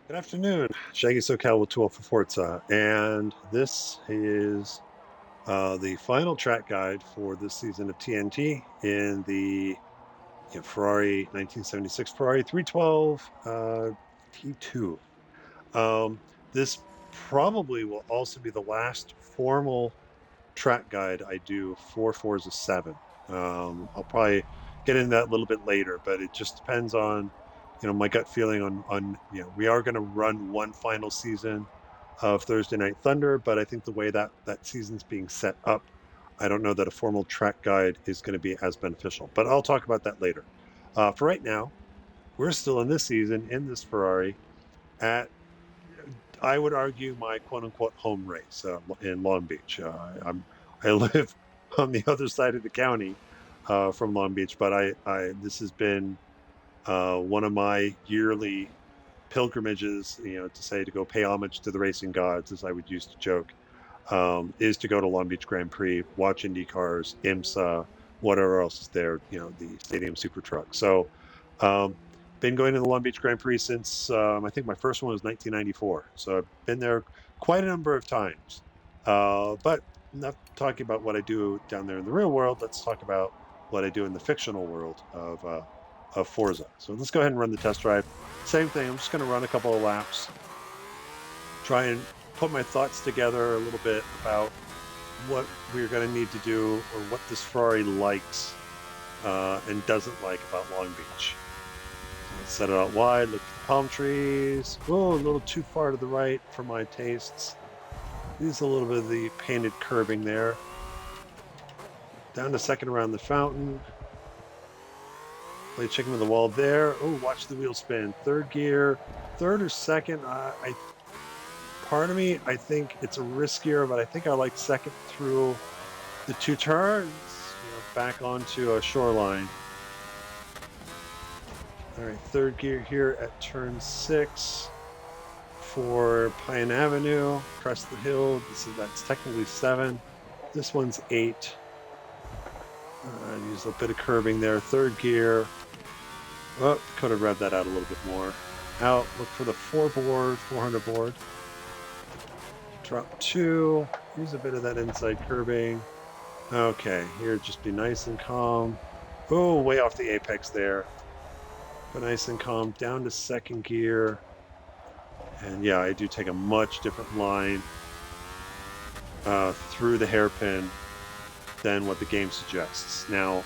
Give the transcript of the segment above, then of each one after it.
Good afternoon, Shaggy SoCal with 2Old4Forza, and this is the final track guide for this season of TNT in the Ferrari 1976 Ferrari 312 T2. Um, this probably will also be the last formal track guide I do for Forza 7. I'll probably get into that a little bit later, but it just depends on, my gut feeling on we are going to run one final season of Thursday Night Thunder, but I think the way that season's being set up, I don't know that a formal track guide is going to be as beneficial. But I'll talk about that later. For right now, we're still in this season in this Ferrari at I would argue my quote unquote home race in Long Beach. I live on the other side of the county from Long Beach, but I this has been one of my yearly pilgrimages, to go pay homage to the racing gods, as I would used to joke, is to go to Long Beach Grand Prix, watch Indy cars, IMSA, whatever else is there, the Stadium Super Truck. So, been going to the Long Beach Grand Prix since I think my first one was 1994. So I've been there quite a number of times. But not talking about what I do down there in the real world. Let's talk about what I do in the fictional world of Forza. So let's go ahead and run the test drive. Same thing. I'm just going to run a couple of laps, try and put my thoughts together a little bit about what we're going to need to do or what this Ferrari likes and doesn't like about Long Beach. So let's set it out wide, look at the palm trees. Oh, a little too far to the right for my tastes. Use a little bit of the painted curbing there. Down to second around the fountain. Play chicken with the wall there. Oh, watch the wheel spin. Third gear, third or second. I part of me, I think it's a riskier, but I think I like second through the two turns, back onto a shoreline. All right, third gear here at turn 6 for Pine Avenue. Crest the hill. That's technically 7. This one's 8. Use a bit of curbing there. Third gear. Oh, could have revved that out a little bit more. Out. Look for the 400 board. Drop 2. Use a bit of that inside curbing. Okay, here just be nice and calm. Oh, way off the apex there. But nice and calm. Down to second gear. And yeah, I do take a much different line through the hairpin than what the game suggests. Now,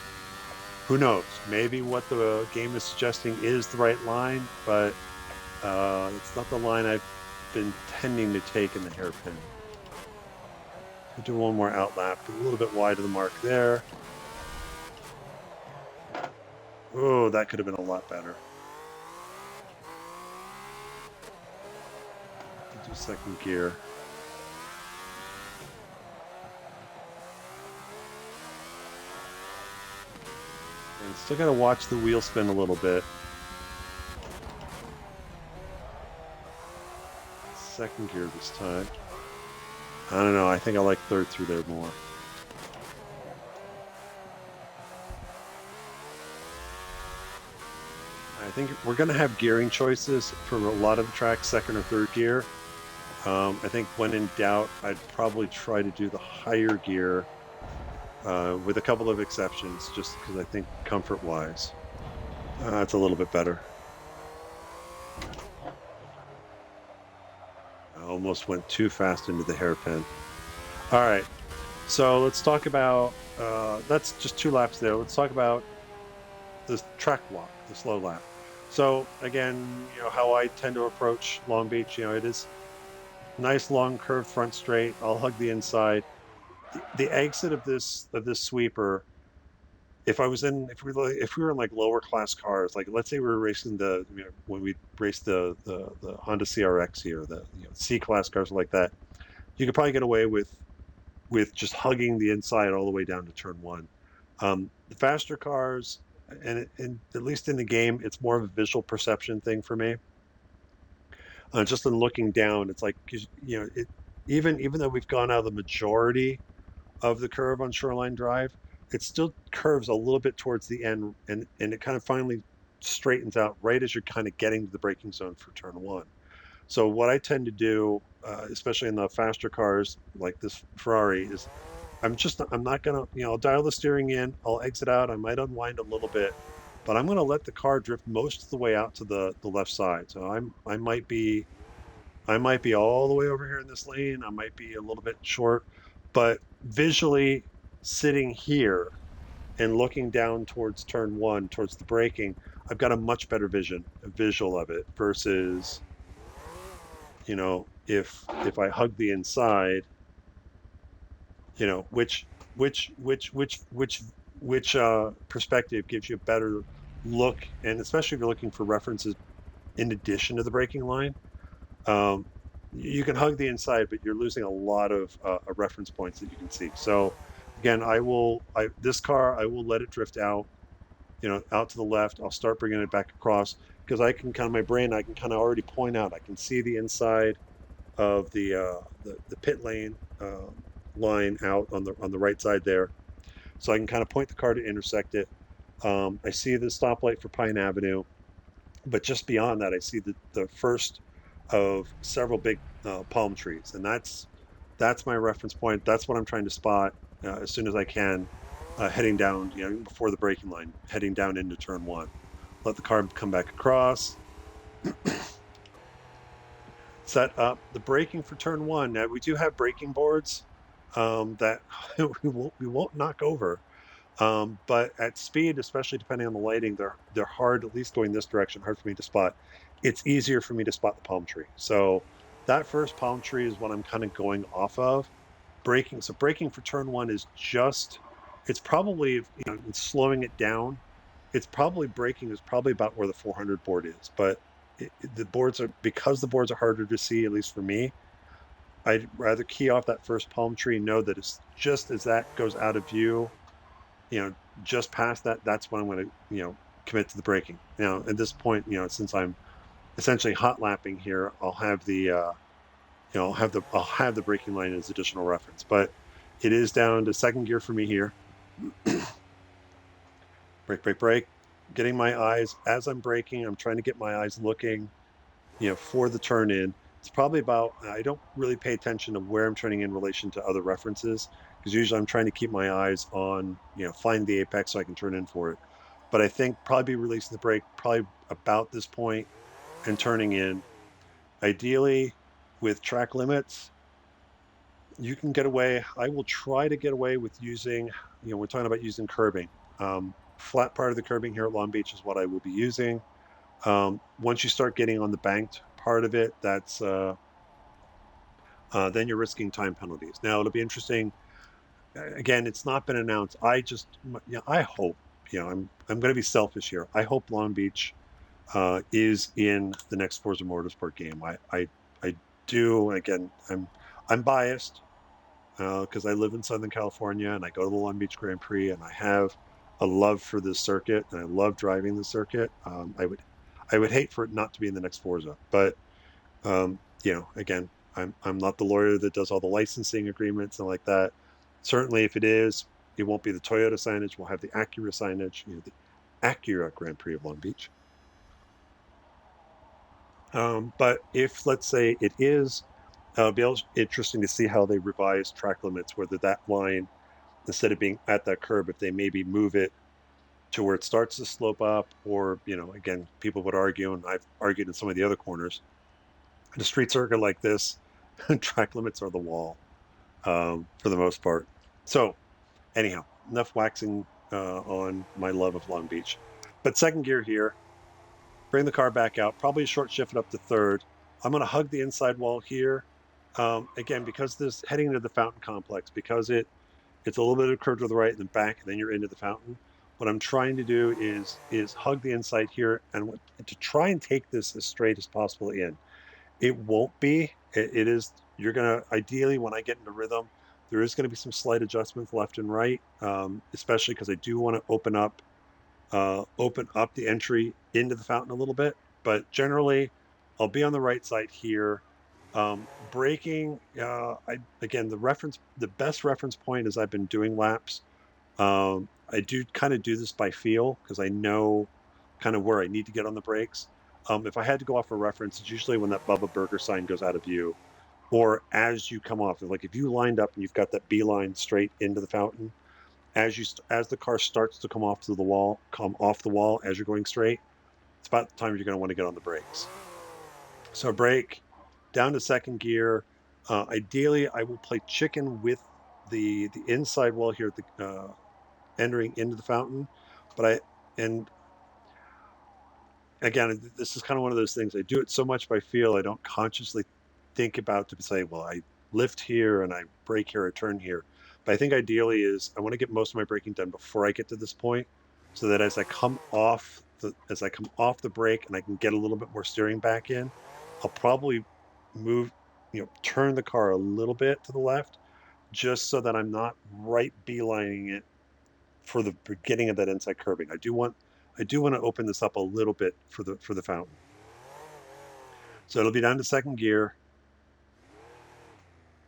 who knows? Maybe what the game is suggesting is the right line, but it's not the line I've been tending to take in the hairpin. I'll do one more outlap, a little bit wide of the mark there. Oh, that could have been a lot better. Do second gear. And still got to watch the wheel spin a little bit. Second gear this time. I don't know. I think I like third through there more. I think we're going to have gearing choices for a lot of the tracks, second or third gear. I think when in doubt, I'd probably try to do the higher gear with a couple of exceptions, just because I think comfort-wise, it's a little bit better. I almost went too fast into the hairpin. All right, so let's talk about, that's just 2 laps there. Let's talk about the track walk, the slow lap. So again, how I tend to approach Long Beach, it is nice long curved front straight. I'll hug the inside. The exit of this sweeper, if we were in like lower class cars, like let's say we were racing when we raced the Honda CRX here, the C class cars like that, you could probably get away with just hugging the inside all the way down to turn 1. The faster cars, and at least in the game, it's more of a visual perception thing for me. Just in looking down, it's like, even though we've gone out of the majority of the curve on Shoreline Drive, it still curves a little bit towards the end, and it kind of finally straightens out right as you're kind of getting to the braking zone for turn 1. So what I tend to do, especially in the faster cars like this Ferrari, is I'm not gonna, I'll dial the steering in, I'll exit out, I might unwind a little bit, but I'm gonna let the car drift most of the way out to the left side. So I might be all the way over here in this lane, I might be a little bit short, but visually sitting here and looking down towards turn one, towards the braking, I've got a much better a visual of it versus, if I hug the inside, you know, which perspective gives you a better look, and especially if you're looking for references in addition to the braking line. Um, you can hug the inside, but you're losing a lot of reference points that you can see. So again, this car, I will let it drift out, out to the left. I'll start bringing it back across because my brain, I can kind of already point out. I can see the inside of the pit lane line out on the right side there, so I can kind of point the car to intersect it. I see the stoplight for Pine Avenue, but just beyond that, I see the first of several big palm trees, and that's my reference point. That's what I'm trying to spot as soon as I can, heading down, before the braking line, heading down into turn one. Let the car come back across, set up the braking for turn one. Now we do have braking boards that we won't knock over. But at speed, especially depending on the lighting, they're hard, at least going this direction, hard for me to spot. It's easier for me to spot the palm tree. So that first palm tree is what I'm kind of going off of. Braking for turn one is it's probably, it's slowing it down. It's probably braking is probably about where the 400 board is, but because the boards are harder to see, at least for me, I'd rather key off that first palm tree and know that it's just as that goes out of view, you know, just past that, that's when I'm going to, commit to the braking. Now, at this point, since I'm essentially hot lapping here, I'll have the braking line as additional reference. But it is down to second gear for me here. Brake, brake, brake. Getting my eyes as I'm braking. I'm trying to get my eyes looking, for the turn in. It's probably about, I don't really pay attention to where I'm turning in relation to other references, because usually I'm trying to keep my eyes on, find the apex so I can turn in for it. But I think probably releasing the brake probably about this point and turning in. Ideally, with track limits, you can get away. I will try to get away with using, we're talking about using curbing. Flat part of the curbing here at Long Beach is what I will be using. Once you start getting on the banked part of it, then you're risking time penalties. Now it'll be interesting. Again, it's not been announced. I hope, I'm going to be selfish here. I hope Long Beach is in the next Forza Motorsport game. I do. Again, I'm biased because I live in Southern California and I go to the Long Beach Grand Prix, and I have a love for this circuit and I love driving the circuit. I would hate for it not to be in the next Forza, but again, I'm not the lawyer that does all the licensing agreements and like that. Certainly, if it is, it won't be the Toyota signage. We'll have the Acura signage, the Acura Grand Prix of Long Beach. But if, let's say, it is, it'll be interesting to see how they revise track limits, whether that line, instead of being at that curb, if they maybe move it to where it starts to slope up, or, again, people would argue, and I've argued in some of the other corners, in a street circuit like this, track limits are the wall, for the most part. So, anyhow, enough waxing on my love of Long Beach. But second gear here, bring the car back out, probably short shift it up to third. I'm going to hug the inside wall here. Again, because this heading into the fountain complex, because it's a little bit of a curve to the right and then back, and then you're into the fountain. What I'm trying to do is hug the inside here, and to try and take this as straight as possible in. It won't be. It is. You're gonna, ideally, when I get into rhythm, there is going to be some slight adjustments left and right, especially because I do want to open up the entry into the fountain a little bit. But generally, I'll be on the right side here. Braking, again, the best reference point is I've been doing laps. I do kind of do this by feel because I know kind of where I need to get on the brakes. If I had to go off a reference, it's usually when that Bubba Burger sign goes out of view, or as you come off. Like if you lined up and you've got that beeline straight into the fountain, as the car starts to come off the wall as you're going straight, it's about the time you're going to want to get on the brakes. So brake down to second gear. Ideally, I will play chicken with the inside wall here at the entering into the fountain, but I and again, this is kind of one of those things. I do it so much by feel. I don't consciously think about to say, well, I lift here and I brake here, I turn here. But I think ideally is I want to get most of my braking done before I get to this point, so that as I come off the brake and I can get a little bit more steering back in, I'll probably move, turn the car a little bit to the left, just so that I'm not right beelining it for the beginning of that inside curbing. I do want to open this up a little bit for the fountain. So it'll be down to second gear.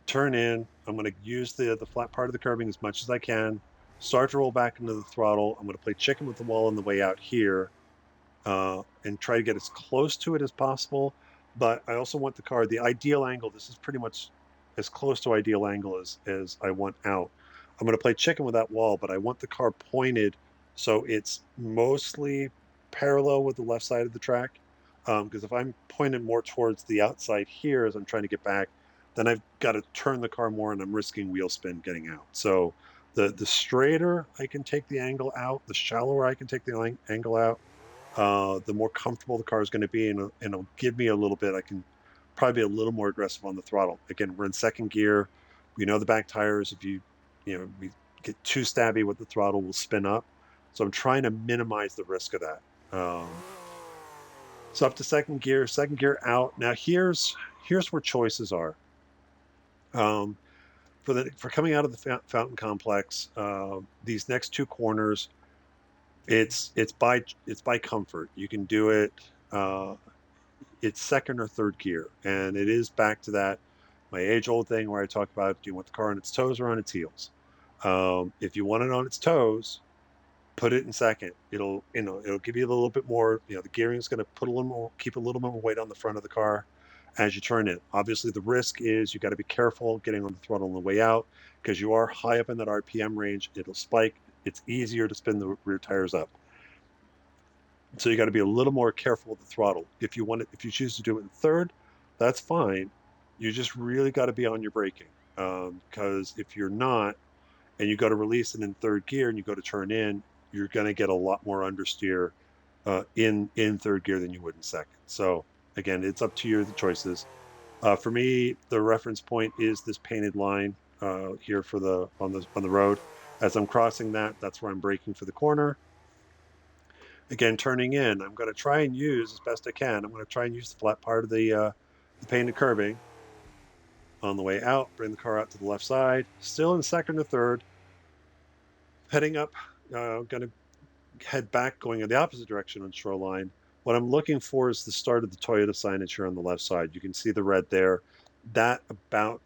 Turn in. I'm going to use the flat part of the curbing as much as I can. Start to roll back into the throttle. I'm going to play chicken with the wall on the way out here, and try to get as close to it as possible. But I also want the car, the ideal angle. This is pretty much as close to ideal angle as I want out. I'm going to play chicken with that wall, but I want the car pointed so it's mostly parallel with the left side of the track. Because if I'm pointed more towards the outside here as I'm trying to get back, then I've got to turn the car more and I'm risking wheel spin getting out. So the straighter I can take the angle out, the shallower I can take the angle out, the more comfortable the car is going to be, and it'll give me a little bit. I can probably be a little more aggressive on the throttle. Again, we're in second gear. We know the back tires. If we get too stabby with the throttle, will spin up. So I'm trying to minimize the risk of that. So up to second gear out. Now here's where choices are. Um, for coming out of the fountain complex, these next two corners, it's by comfort. You can do it. Uh, it's second or third gear, and it is back to that my age old thing where I talk about, do you want the car on its toes or on its heels? If you want it on its toes, put it in second. It'll give you a little bit more. The gearing is going to keep a little more weight on the front of the car as you turn it. Obviously, the risk is you got to be careful getting on the throttle on the way out, because you are high up in that RPM range. It'll spike. It's easier to spin the rear tires up. So you got to be a little more careful with the throttle. If you choose to do it in third, that's fine. You just really got to be on your braking, because if you're not, and you go to release it in third gear and you go to turn in, you're going to get a lot more understeer in third gear than you would in second. So again, it's up to you, the choices. For me, the reference point is this painted line here on the road. As I'm crossing that, that's where I'm braking for the corner. Again, turning in, I'm going to try and use as best I can. I'm going to try and use the flat part of the painted curbing on the way out. Bring the car out to the left side, still in second or third. Heading up, going to head back, going in the opposite direction on Shoreline. What I'm looking for is the start of the Toyota signage here on the left side. You can see the red there. That about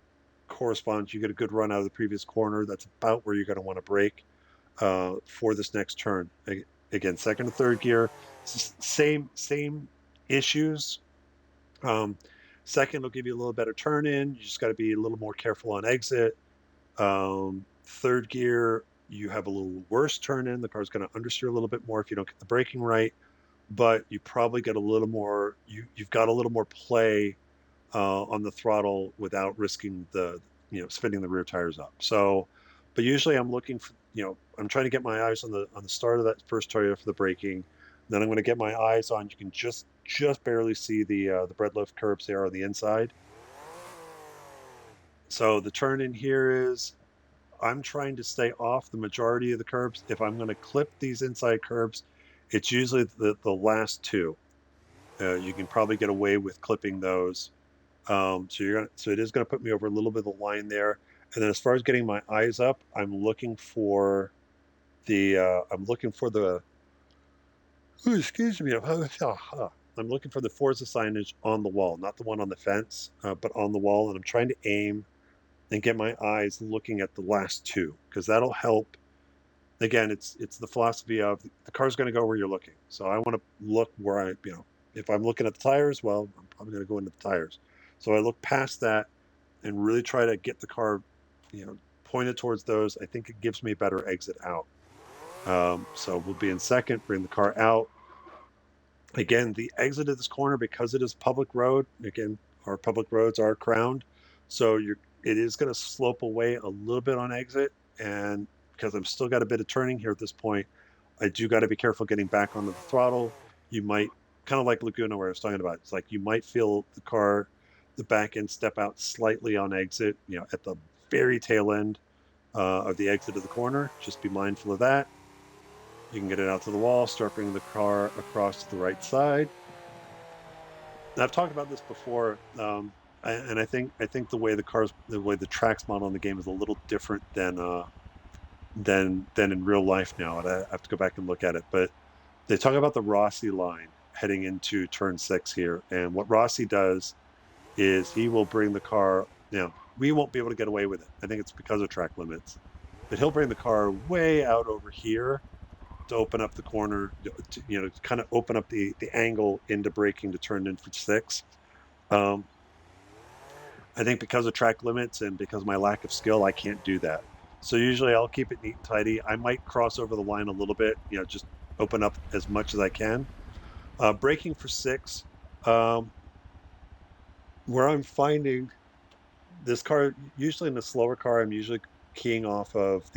corresponds. You get a good run out of the previous corner. That's about where you're going to want to brake for this next turn. Again, second and third gear, same issues. Um, Second will give you a little better turn in. You just got to be a little more careful on exit. Third gear, you have a little worse turn in. The car's going to understeer a little bit more if you don't get the braking right, but you probably get a little more. You've got a little more play on the throttle without risking the spinning the rear tires up. So, but usually I'm looking for I'm trying to get my eyes on the start of that first Toyota for the braking. Then I'm going to get my eyes on. You can just barely see the breadloaf curbs there on the inside. So the turn in here is, I'm trying to stay off the majority of the curbs. If I'm going to clip these inside curbs, it's usually the last two. You can probably get away with clipping those. So it is going to put me over a little bit of the line there. And then as far as getting my eyes up, I'm looking for the excuse me. I'm looking for the Forza signage on the wall, not the one on the fence, but on the wall. And I'm trying to aim and get my eyes looking at the last two, because that'll help. Again, it's the philosophy of the car's going to go where you're looking. So I want to look where if I'm looking at the tires, well, I'm probably going to go into the tires. So I look past that and really try to get the car, pointed towards those. I think it gives me a better exit out. So we'll be in second, bring the car out. Again, the exit of this corner, because it is public road, again, our public roads are crowned. So it is going to slope away a little bit on exit. And because I'm still got a bit of turning here at this point, I do got to be careful getting back onto the throttle. You might, kind of like Laguna where I was talking about, it's like you might feel the back end step out slightly on exit, at the very tail end of the exit of the corner. Just be mindful of that. You can get it out to the wall, start bringing the car across to the right side. Now, I've talked about this before, and I think the way the tracks model in the game is a little different than in real life now, and I have to go back and look at it. But they talk about the Rossi line heading into turn 6 here, and what Rossi does is he will bring the car. Now, we won't be able to get away with it. I think it's because of track limits, but he'll bring the car way out over here to open up the corner, to kind of open up the angle into braking to turn in for 6. Um, I think because of track limits and because of my lack of skill, I can't do that. So usually I'll keep it neat and tidy. I might cross over the line a little bit, just open up as much as I can. Braking for 6, um, where I'm finding this car, usually in a slower car, I'm usually keying off of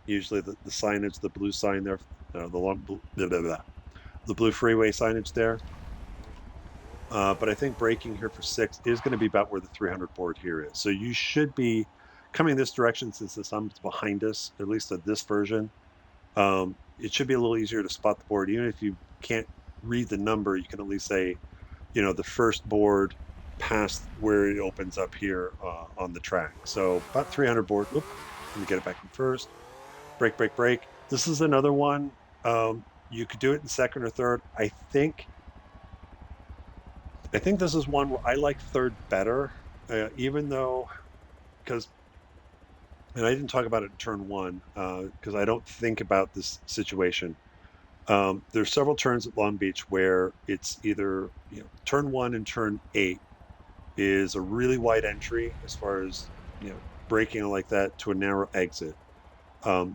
usually the signage, the blue sign there, the long, blah, blah, blah, the blue freeway signage there. But I think braking here for 6 is going to be about where the 300 board here is. So you should be coming this direction since the sun's behind us, at least at this version. It should be a little easier to spot the board. Even if you can't read the number, you can at least say, the first board past where it opens up here on the track. So about 300 board. Oop, let me get it back in first. Brake, brake, brake. This is another one. You could do it in second or third. I think this is one where I like third better, even though, because, and I didn't talk about it in turn 1, because I don't think about this situation. There's several turns at Long Beach where it's either, turn 1 and turn 8 is a really wide entry as far as, braking like that to a narrow exit.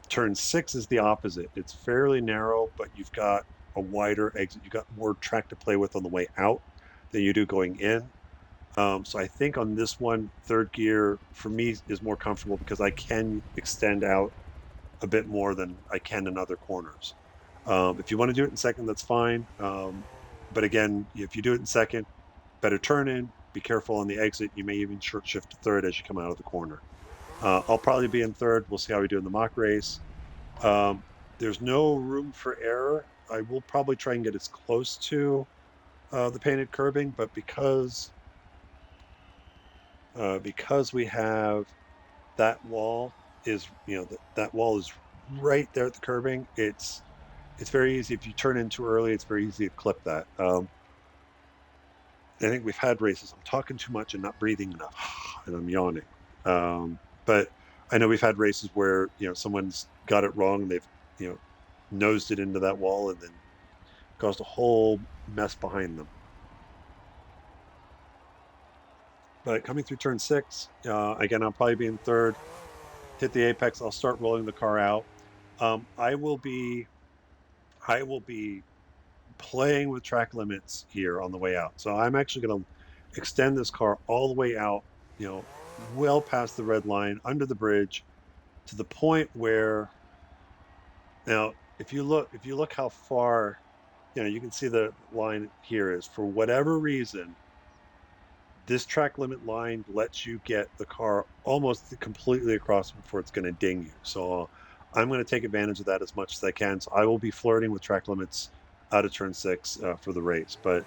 Turn 6 is the opposite. It's fairly narrow, but you've got a wider exit. You've got more track to play with on the way out than you do going in. So I think on this one, third gear for me is more comfortable because I can extend out a bit more than I can in other corners. If you want to do it in second, that's fine. But again, if you do it in second, better turn in, be careful on the exit. You may even short shift to third as you come out of the corner. I'll probably be in third. We'll see how we do in the mock race. Um, there's no room for error. I will probably try and get as close to the painted curbing, but because we have that wall that wall is right there at the curbing. It's very easy if you turn in too early. It's very easy to clip that. I think we've had races. I'm talking too much and not breathing enough, and I'm yawning. But I know we've had races where someone's got it wrong and they've nosed it into that wall and then caused a whole mess behind them. But coming through turn 6, again, I'll probably be in third. Hit the apex. I'll start rolling the car out. I will be playing with track limits here on the way out. So I'm actually going to extend this car all the way out, well past the red line, under the bridge, to the point where now, if you look how far, you can see the line here is for whatever reason, this track limit line lets you get the car almost completely across before it's going to ding you. So I'm going to take advantage of that as much as I can. So I will be flirting with track limits out of turn 6 for the race, but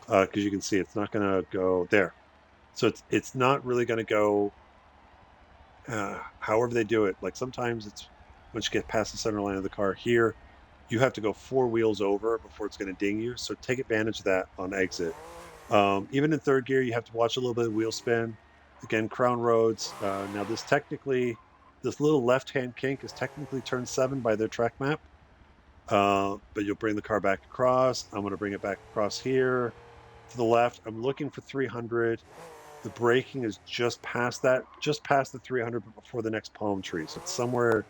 because you can see it's not going to go there. So it's not really going to go however they do it. Like sometimes it's once you get past the center line of the car here, you have to go 4 wheels over before it's going to ding you. So take advantage of that on exit. Even in third gear, you have to watch a little bit of wheel spin. Again, crown roads. Now this little left-hand kink is technically turn 7 by their track map. But you'll bring the car back across. I'm going to bring it back across here to the left. I'm looking for 300. The braking is just past that, just past the 300, but before the next palm tree. So it's somewhere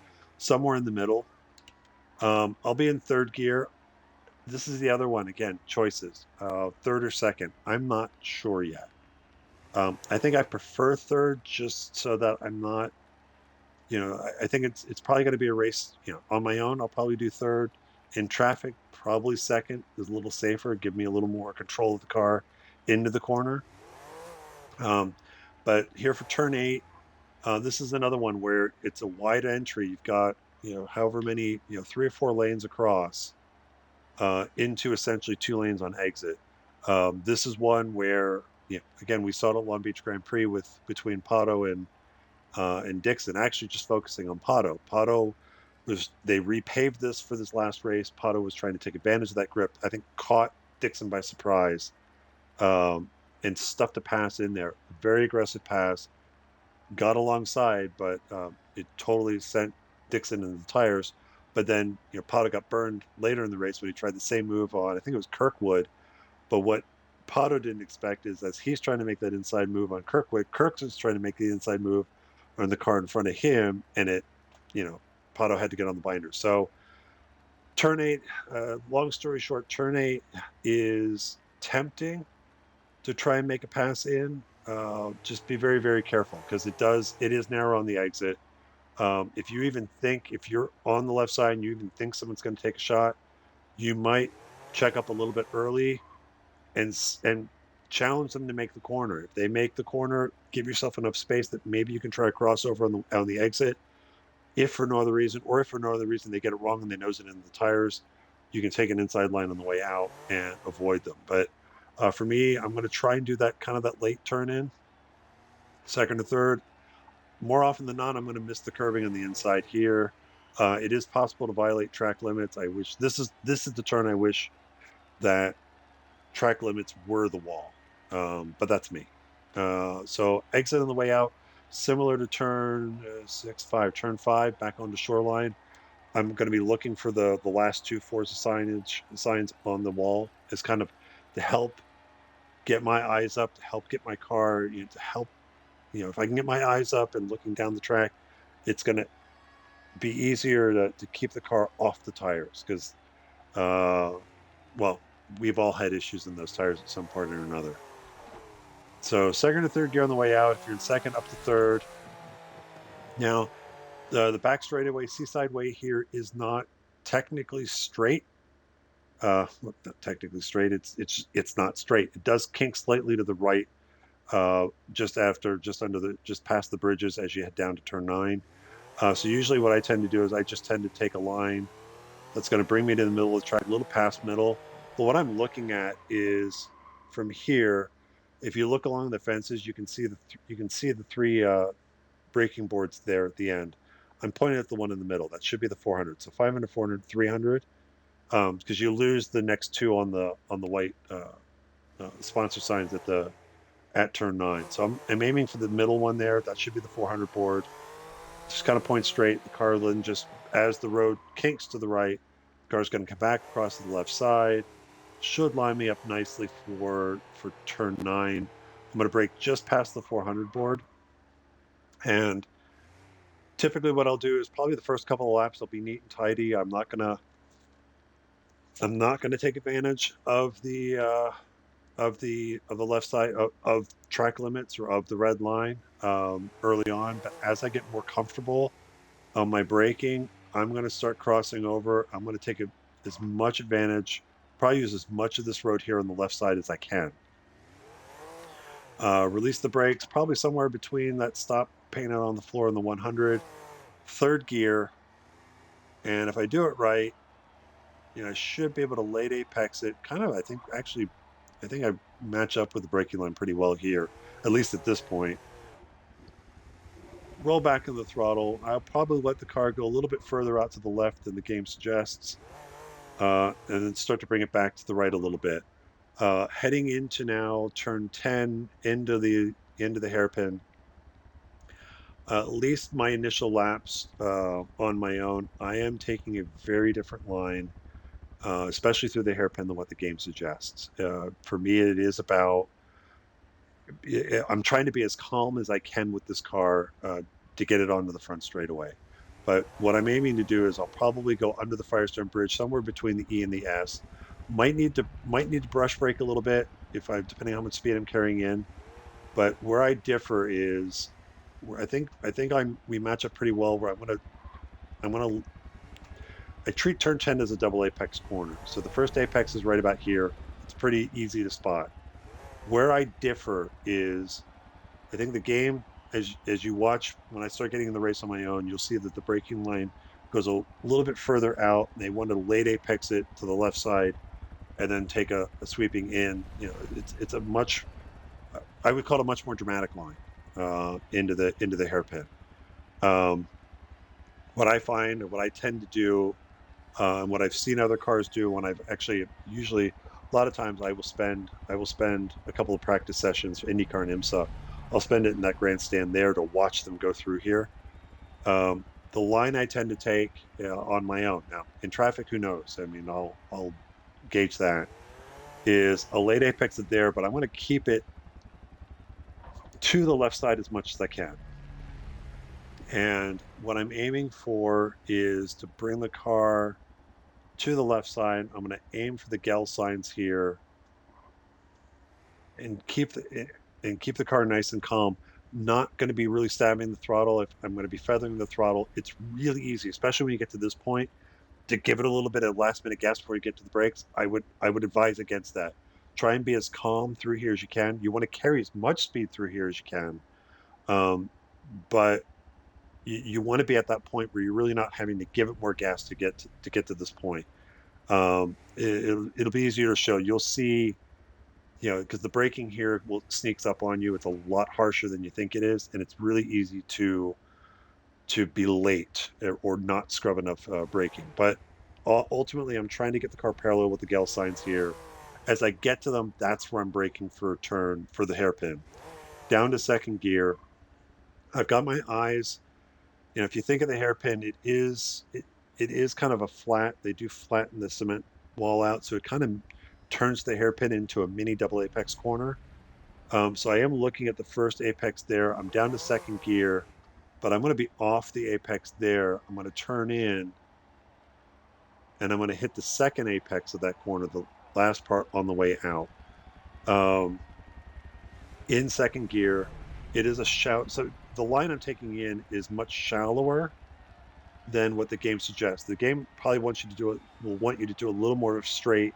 in the middle. I'll be in third gear. This is the other one. Again, choices. Third or second. I'm not sure yet. I think I prefer third just so that I'm not, I think it's probably going to be a race, on my own. I'll probably do third. In traffic, probably second is a little safer, give me a little more control of the car into the corner. Um, but here for turn eight, this is another one where it's a wide entry. You've got, however many, 3 or 4 lanes across into essentially 2 lanes on exit. This is one where, again, we saw it at Long Beach Grand Prix with between Pato and Dixon. Actually, just focusing on Pato. Pato they repaved this for this last race. Pato was trying to take advantage of that grip. I think caught Dixon by surprise um, and stuffed a pass in there. Very aggressive pass. Got alongside, but it totally sent Dixon in the tires. But then, Pato got burned later in the race when he tried the same move on, I think it was Kirkwood. But what Pato didn't expect is as he's trying to make that inside move on Kirkwood, Kirk's is trying to make the inside move on the car in front of him, and you know, Pato had to get on the binder. So turn eight, long story short, turn eight is tempting to try and make a pass in. Just be very, very careful because it is narrow on the exit. If you even think, if you're on the left side and you even think someone's going to take a shot, you might check up a little bit early and challenge them to make the corner. If they make the corner, give yourself enough space that maybe you can try a crossover on the exit. If for no other reason, or if for no other reason they get it wrong and they nose it into the tires, you can take an inside line on the way out and avoid them. But for me, I'm going to try and do that kind of that late turn in, second or third. More often than not, I'm going to miss the curving on the inside here. It is possible to violate track limits. I wish this is the turn I wish that track limits were the wall. But that's me. So exit on the way out, similar to turn 6, 5, turn 5 back onto shoreline. I'm going to be looking for the last two Forza signs on the wall as kind of to help get my eyes up, to help get my car, to help, if I can get my eyes up and looking down the track, it's going to be easier to keep the car off the tires because, well, we've all had issues in those tires at some point or another. So second or third gear on the way out. If you're in second, up to third. Now, the back straightaway, Seaside Way here is not technically straight. Well, not technically straight. It's not straight. It does kink slightly to the right, just past the bridges as you head down to turn 9. So usually what I tend to do is I just tend to take a line that's going to bring me to the middle of the track, a little past middle. But what I'm looking at is from here. If you look along the fences, you can see the three braking boards there at the end. I'm pointing at the one in the middle. That should be the 400. So 500, 400, 300, because you lose the next two on the white sponsor signs at turn 9. So I'm aiming for the middle one there. That should be the 400 board. Just kind of point straight. The car then just as the road kinks to the right, the car's going to come back across to the left side. Should line me up nicely for turn 9. I'm going to brake just past the 400 board. And typically what I'll do is probably the first couple of laps I'll be neat and tidy. I'm not gonna take advantage of the left side of track limits or of the red line early on. But as I get more comfortable on my braking, I'm going to start crossing over. I'm going to take as much advantage, probably use as much of this road here on the left side as I can. Release the brakes, probably somewhere between that stop painted on the floor and the 100. Third gear, and if I do it right, I should be able to late apex it. Kind of, I think I match up with the braking line pretty well here, at least at this point. Roll back in the throttle. I'll probably let the car go a little bit further out to the left than the game suggests, and then start to bring it back to the right a little bit. Heading into now turn 10 into the hairpin. At least my initial laps on my own, I am taking a very different line especially through the hairpin than what the game suggests. For me, it is about I'm trying to be as calm as I can with this car to get it onto the front straightaway. But what I'm aiming to do is I'll probably go under the Firestone Bridge, somewhere between the E and the S. Might need to brush brake a little bit if I depending on how much speed I'm carrying in. But where I differ is where I think we match up pretty well. Where I'm gonna I treat turn 10 as a double apex corner. So the first apex is right about here. It's pretty easy to spot. Where I differ is I think the game, as you watch, when I start getting in the race on my own, you'll see that the braking line goes a little bit further out. They want to late apex it to the left side and then take a sweeping in. It's a much I would call it a much more dramatic line into the hairpin. Um, what I find, or what I tend to do, and what I've seen other cars do, when I've actually usually a lot of times I will spend a couple of practice sessions for IndyCar and IMSA. I'll spend it in that grandstand there to watch them go through here. The line I tend to take on my own now in traffic, who knows? I mean, I'll gauge that is a late apex it there, but I want to keep it to the left side as much as I can. And what I'm aiming for is to bring the car to the left side. I'm going to aim for the Gel signs here and keep the car nice and calm. Not going to be really stabbing the throttle. If I'm going to be feathering the throttle, it's really easy, especially when you get to this point, to give it a little bit of last minute gas before you get to the brakes. I would advise against that. Try and be as calm through here as you can. You want to carry as much speed through here as you can, um, but you want to be at that point where you're really not having to give it more gas to get to this point. It'll be easier to show. You'll see, because the braking here will sneaks up on you. It's a lot harsher than you think it is, and it's really easy to be late or not scrub enough braking. But ultimately, I'm trying to get the car parallel with the Gale signs here. As I get to them, that's where I'm braking for a turn for the hairpin. Down to second gear, I've got my eyes. If you think of the hairpin, it is kind of a flat. They do flatten the cement wall out, so it kind of turns the hairpin into a mini double apex corner. So I am looking at the first apex there. I'm down to second gear, but I'm going to be off the apex there. I'm going to turn in, and I'm going to hit the second apex of that corner, the last part on the way out. Um, in second gear, it is a shout. So the line I'm taking in is much shallower than what the game suggests. The game probably wants you to do it. Will want you to do a little more of straight,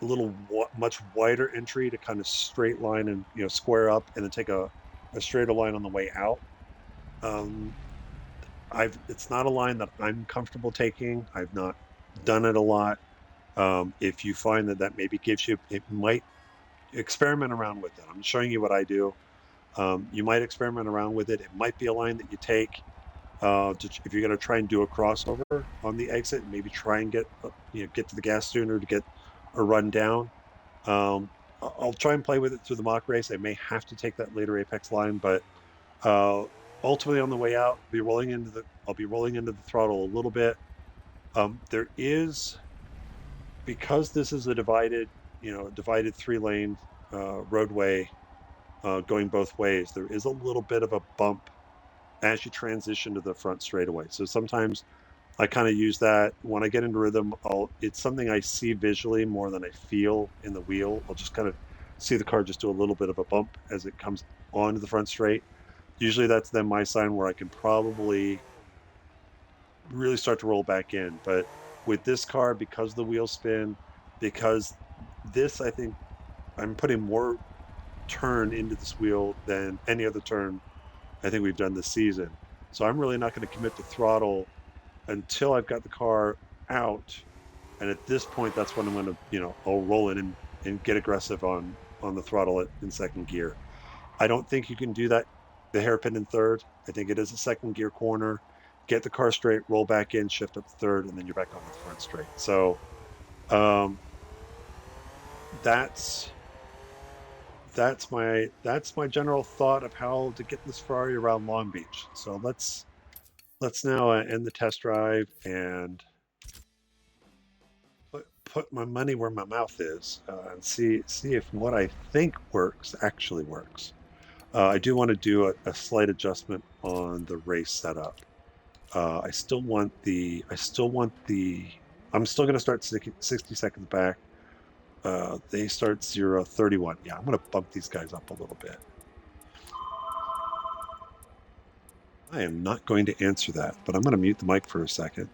a little much wider entry to kind of straight line and square up, and then take a straighter line on the way out. Um, it's not a line that I'm comfortable taking. I've not done it a lot. If you find that maybe gives you, it might experiment around with it. I'm showing you what I do. You might experiment around with it. It might be a line that you take if you're going to try and do a crossover on the exit, maybe try and get to the gas sooner to get a run down. I'll try and play with it through the mock race. I may have to take that later apex line, but uh, ultimately on the way out, I'll be rolling into the throttle a little bit. There is, because this is a divided 3-lane roadway going both ways. There is a little bit of a bump as you transition to the front straightaway. So sometimes I kind of use that when I get into rhythm. It's something I see visually more than I feel in the wheel. I'll just kind of see the car just do a little bit of a bump as it comes onto the front straight. Usually that's then my sign where I can probably really start to roll back in. But with this car, because the wheel spin, because I think I'm putting more turn into this wheel than any other turn I think we've done this season. So I'm really not going to commit to throttle until I've got the car out. And at this point, that's when I'm going to, I'll roll in and get aggressive on the throttle in second gear. I don't think you can do that the hairpin in third. I think it is a second gear corner. Get the car straight, roll back in, shift up to third, and then you're back onto the front straight. So um, that's that's my general thought of how to get this Ferrari around Long Beach. So let's now end the test drive and put my money where my mouth is and see if what I think works actually works. I do want to do a slight adjustment on the race setup. I still want I'm still going to start 60 seconds back. They start 0:31. Yeah, I'm going to bump these guys up a little bit. I am not going to answer that, but I'm going to mute the mic for a second.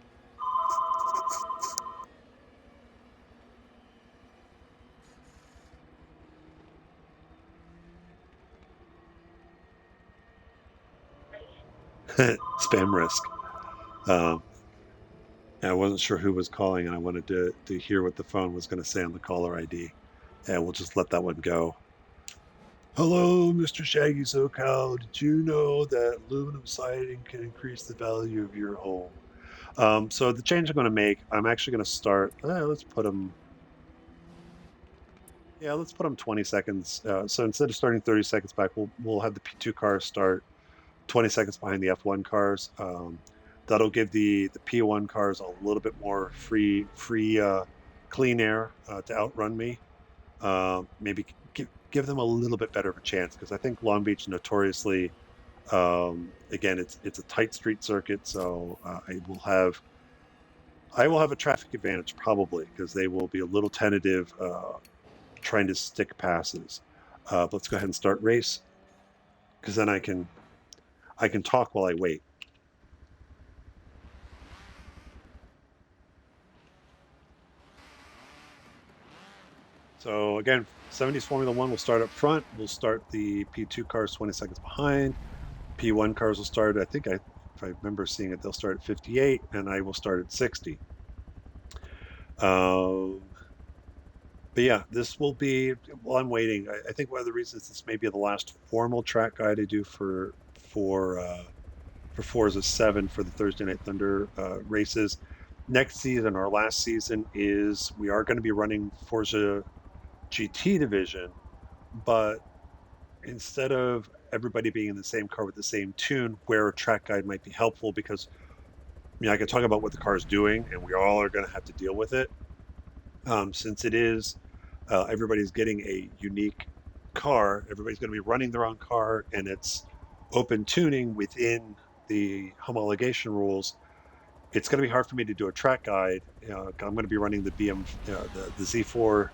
Spam risk. Um, I wasn't sure who was calling, and I wanted to hear what the phone was going to say on the caller ID. And we'll just let that one go. Hello, Mr. Shaggy SoCal. Did you know that aluminum siding can increase the value of your home? So the change I'm going to make, I'm actually going to start. Let's put them. Yeah, let's put them 20 seconds. So instead of starting 30 seconds back, we'll have the P2 cars start 20 seconds behind the F1 cars. That'll give the P1 cars a little bit more free clean air to outrun me. Maybe give them a little bit better of a chance because I think Long Beach notoriously, again, it's a tight street circuit, so I will have a traffic advantage probably because they will be a little tentative trying to stick passes. But let's go ahead and start race because then I can talk while I wait. So again, 70s Formula One will start up front. We'll start the P2 cars 20 seconds behind. P1 cars will start, if I remember seeing it, they'll start at 58 and I will start at 60. But yeah, this will be, while I'm waiting, I think one of the reasons this may be the last formal track guide I do for Forza 7 for the Thursday Night Thunder races. Next season, our last season, is we are going to be running Forza GT division, but instead of everybody being in the same car with the same tune, where a track guide might be helpful because I can talk about what the car is doing, and we all are going to have to deal with it. Since it is everybody's getting a unique car, everybody's going to be running their own car, and it's open tuning within the homologation rules. It's going to be hard for me to do a track guide. I'm going to be running the the Z4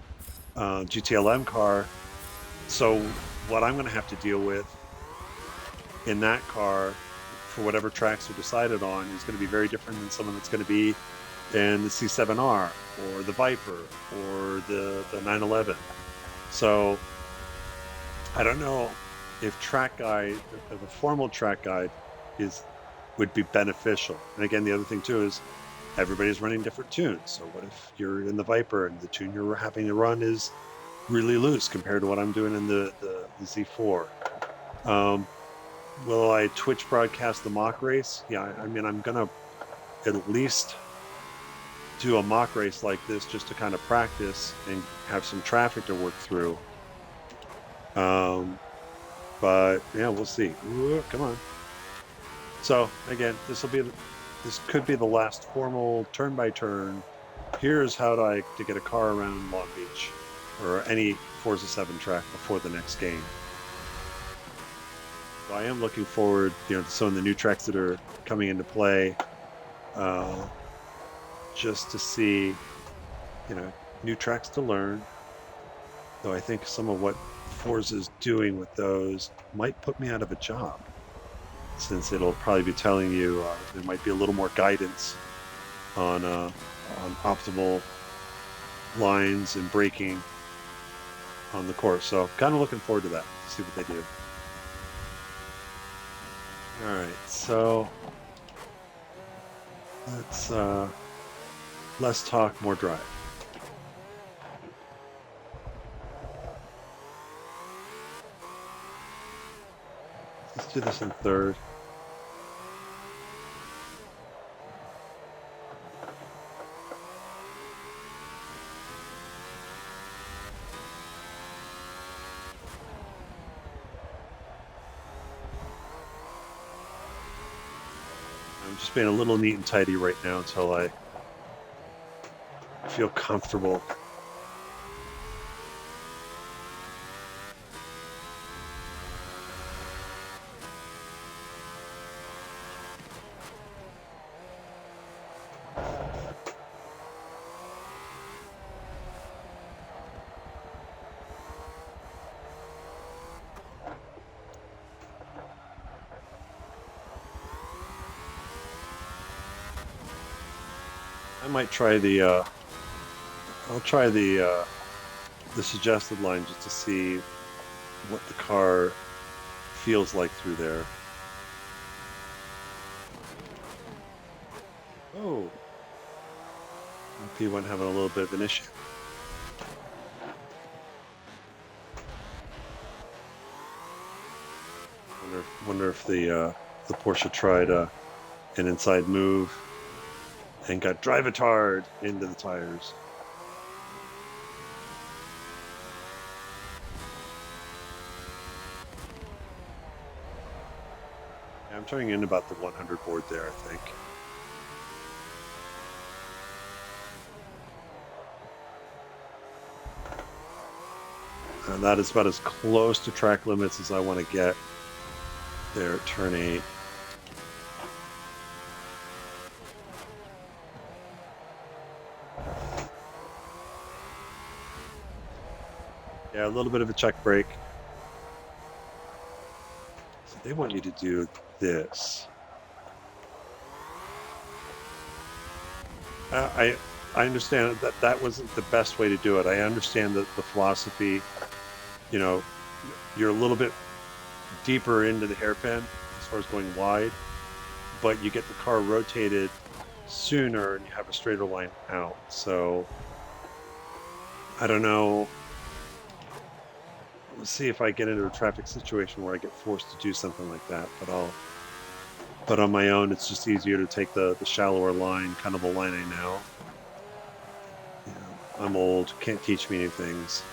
GTLM car. So what I'm going to have to deal with in that car for whatever tracks are decided on is going to be very different than someone that's going to be in the C7R or the Viper or the 911. So I don't know if if a formal track guide would be beneficial. And again, the other thing too is everybody's running different tunes. So what if you're in the Viper and the tune you're having to run is really loose compared to what I'm doing in the Z4? Will I Twitch broadcast the mock race? Yeah, I mean, I'm gonna at least do a mock race like this just to kind of practice and have some traffic to work through. But yeah, we'll see. Ooh, come on. So again, this could be the last formal turn by turn. Here's how to get a car around Long Beach or any Forza 7 track before the next game. So I am looking forward, to some of the new tracks that are coming into play, just to see, new tracks to learn. Though I think some of what Forza's doing with those might put me out of a job, since it'll probably be telling you there might be a little more guidance on optimal lines and braking on the course. So kind of looking forward to that, to see what they do. All right, so let's less talk, more drive. Let's do this in third. I'm just being a little neat and tidy right now until I feel comfortable. I might try I'll try the suggested line just to see what the car feels like through there. Oh, P1 having a little bit of an issue. Wonder if the Porsche tried an inside move and got drive-a-tard into the tires. Yeah, I'm turning in about the 100 board there, I think. And that is about as close to track limits as I want to get there at turn 8. Yeah, a little bit of a check brake. So they want you to do this. I understand that that wasn't the best way to do it. I understand the philosophy. You know, you're a little bit deeper into the hairpin as far as going wide, but you get the car rotated sooner and you have a straighter line out. So I don't know. Let's see if I get into a traffic situation where I get forced to do something like that. But on my own, it's just easier to take the shallower line, kind of the line I know. You know, I'm old, can't teach me new things.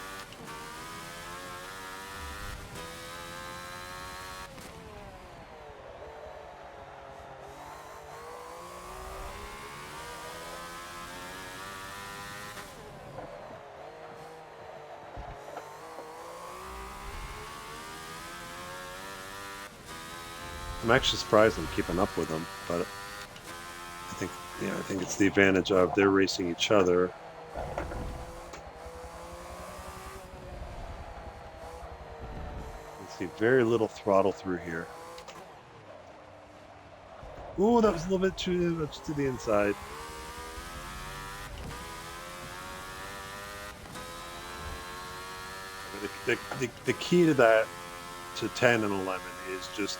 I'm actually surprised I'm keeping up with them, but I think it's the advantage of they're racing each other. Let's see, very little throttle through here. Ooh, that was a little bit too much to the inside. The key to that, to 10 and 11, is just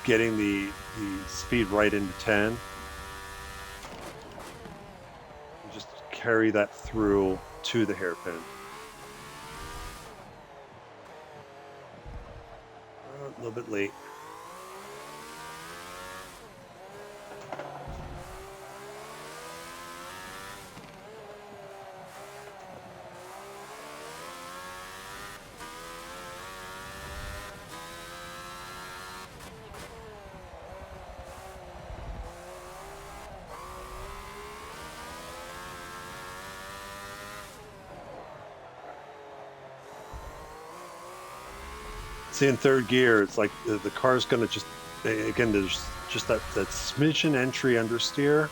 getting the speed right into 10. And just carry that through to the hairpin. A little bit late. See, in third gear, it's like the car's going to just, again, there's just that smidgen entry understeer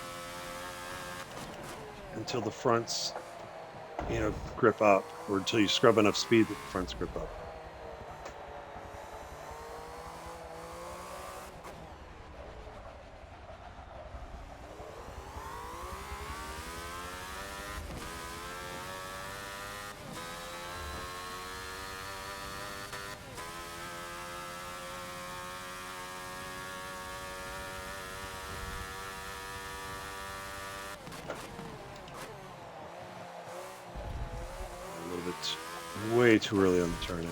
until the fronts, grip up, or until you scrub enough speed that the fronts grip up. A little bit way too early on the turn in.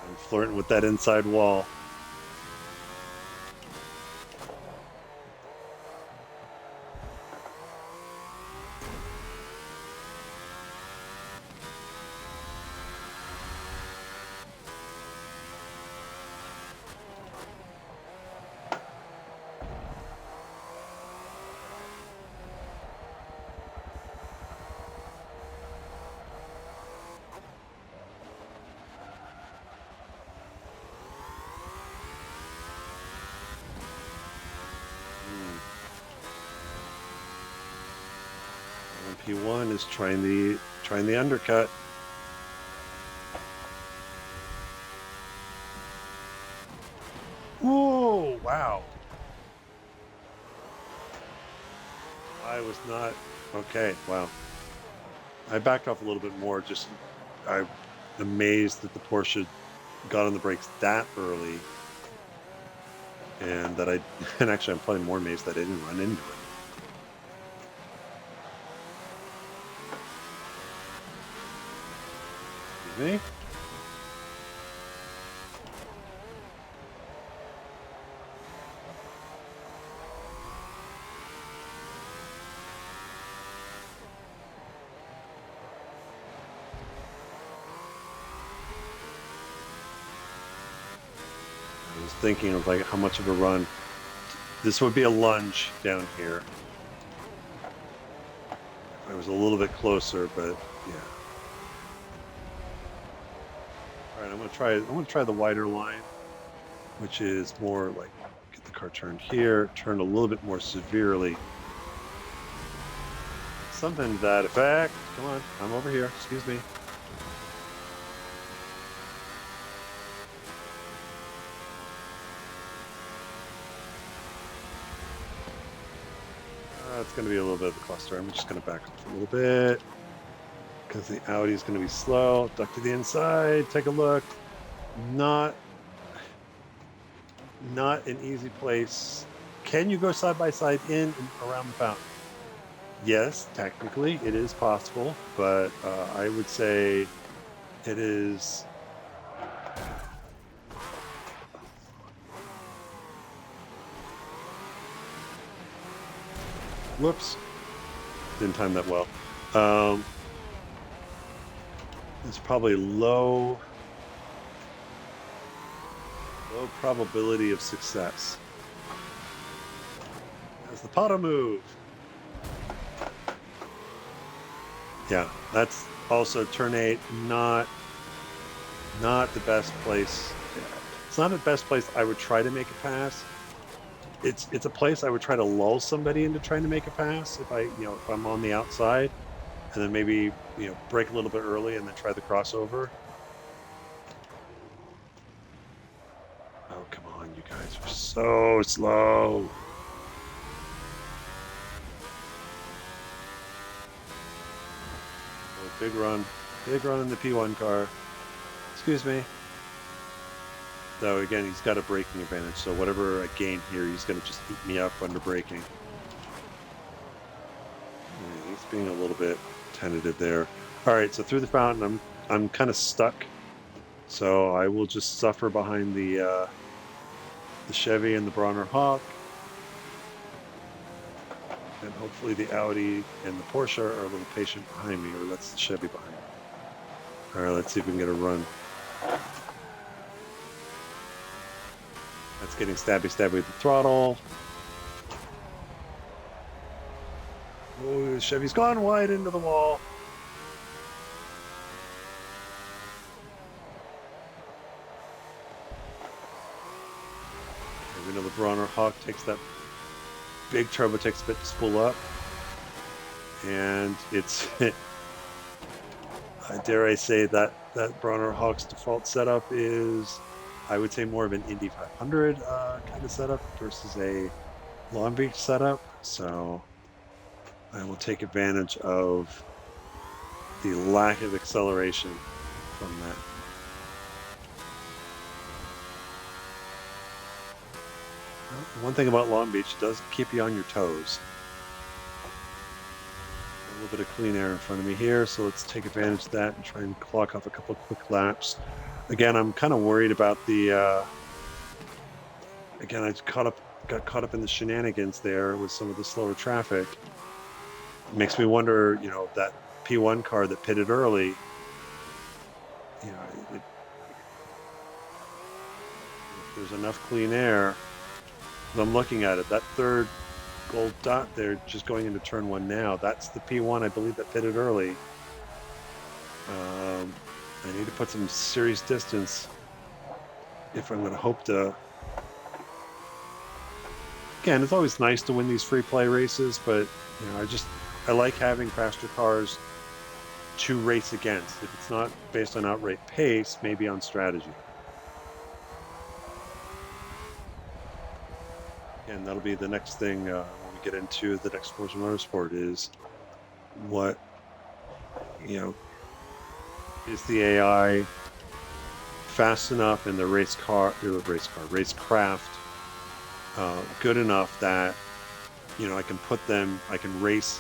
I'm flirting with that inside wall. P1 is trying the undercut. Whoa! Wow. I was not okay. Wow. I backed off a little bit more. Just I'm amazed that the Porsche got on the brakes that early, and that and actually I'm probably more amazed that I didn't run into it. Excuse me. I was thinking of like how much of a run. This would be a lunge down here. I was a little bit closer, but yeah. All right, I'm gonna try the wider line, which is more like get the car turned here, turned a little bit more severely. Something to that effect. Come on, I'm over here. Excuse me. It's going to be a little bit of a cluster. I'm just going to back off a little bit because the Audi is going to be slow. Duck to the inside. Take a look. Not an easy place. Can you go side by side in and around the fountain? Yes, technically it is possible, but I would say it is. Whoops. Didn't time that well. It's probably low probability of success. As the Pato move. Yeah, that's also turn 8, not the best place. It's not the best place I would try to make a pass. It's a place I would try to lull somebody into trying to make a pass if if I'm on the outside, and then maybe break a little bit early and then try the crossover. Oh, come on, you guys are so slow. Oh, big run in the P1 car. Excuse me. Though again, he's got a braking advantage, so whatever I gain here, he's going to just eat me up under braking. Yeah, he's being a little bit tentative there. All right, so through the fountain, I'm kind of stuck, so I will just suffer behind the Chevy and the Bronner Hawk, and hopefully the Audi and the Porsche are a little patient behind me, or that's the Chevy behind me. All right, let's see if we can get a run. That's getting stabby with the throttle. Oh, the Chevy's gone wide into the wall. And we know the Bronner Hawk takes that big turbo, takes a bit to spool up. And it's, dare I say that Bronner Hawk's default setup is, I would say, more of an Indy 500 kind of setup versus a Long Beach setup. So I will take advantage of the lack of acceleration from that. One thing about Long Beach, it does keep you on your toes. A little bit of clean air in front of me here, so let's take advantage of that and try and clock off a couple of quick laps. Again, I'm kind of worried about the. Again, I got caught up in the shenanigans there with some of the slower traffic. It makes me wonder, that P1 car that pitted early. If there's enough clean air. I'm looking at it. That third gold dot there, just going into turn 1 now. That's the P1, I believe, that pitted early. I need to put some serious distance if I'm going to hope to. Again, it's always nice to win these free play races, but I just I like having faster cars to race against. If it's not based on outright pace, maybe on strategy. And that'll be the next thing when we get into the next Forza Motorsport is what, you know, is the AI fast enough and the racecraft good enough that, you know, I can race